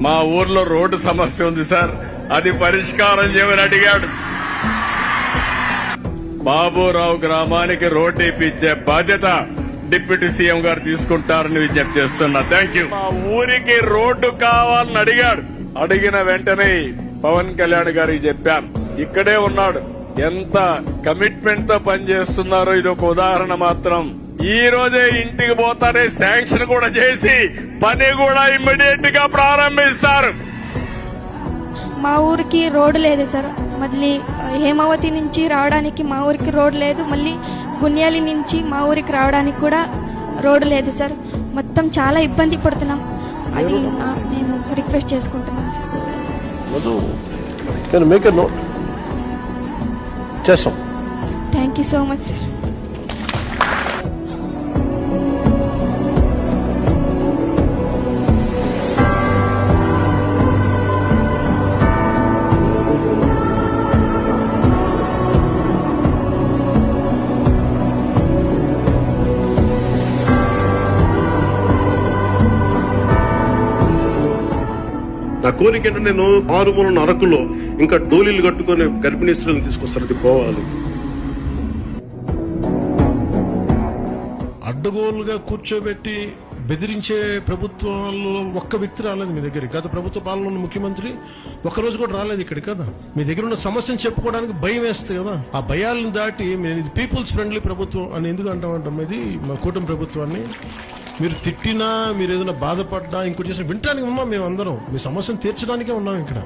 మా ఊర్లో రోడ్డు సమస్య ఉంది సార్, అది పరిష్కారం చేయమని అడిగాడు. బాబురావు గ్రామానికి రోడ్డు ఇప్పించే బాధ్యత డిప్యూటీ సీఎం గారు తీసుకుంటారని విజ్ఞప్తి చేస్తున్నా. Thank you. మా ఊరికి రోడ్డు కావాలని అడిగాడు. అడిగిన వెంటనే పవన్ కళ్యాణ్ గారికి చెప్పాను, ఇక్కడే ఉన్నాడు, ఎంత కమిట్మెంట్ తో పనిచేస్తున్నారో ఇది ఒక ఉదాహరణ మాత్రం. ఈ రోజే ఇంటికి పోతారే శాంక్షన్ కూడా చేసి పని కూడా ఇమ్మీడియట్ గా ప్రారంభిస్తారు. మా ఊరికి రోడ్డు లేదు సార్. మళ్ళీ హేమావతి నుంచి రావడానికి మా ఊరికి రోడ్డు లేదు. మళ్ళీ గున్యాలి నుంచి మా ఊరికి రావడానికి కూడా రోడ్డు లేదు సార్. మొత్తం చాలా ఇబ్బంది పడుతున్నాం. అది మేము రిక్వెస్ట్ చేసుకుంటున్నాం సార్. చేస్తాం. Thank you so much sir. నా కోరిక ఏంటంటే నేను మారుమూల అరకులో ఇంకా డోలీలు కట్టుకుని గర్భిణీ స్త్రీలను తీసుకొస్తాను. అది పోవాలి. అడ్డగోలుగా కూర్చోబెట్టి బెదిరించే ప్రభుత్వాల్లో ఒక్క వ్యక్తి రాలేదు మీ దగ్గర. గత ప్రభుత్వ పాలన ఉన్న ముఖ్యమంత్రి ఒక్కరోజు కూడా రాలేదు ఇక్కడ కదా. మీ దగ్గర ఉన్న సమస్యను చెప్పుకోవడానికి భయం వేస్తుంది కదా. ఆ భయాలను దాటి ఇది పీపుల్స్ ఫ్రెండ్లీ ప్రభుత్వం అని ఎందుకు అంటామంటాం. ఇది మా కూటమి ప్రభుత్వాన్ని మీరు తిట్టినా, మీరు ఏదైనా బాధపడ్డా, ఇంకోటి చేసినా వింటానికి ఉన్నాం. మేము అందరం మీ సమస్యను తీర్చడానికే ఉన్నాం ఇక్కడ.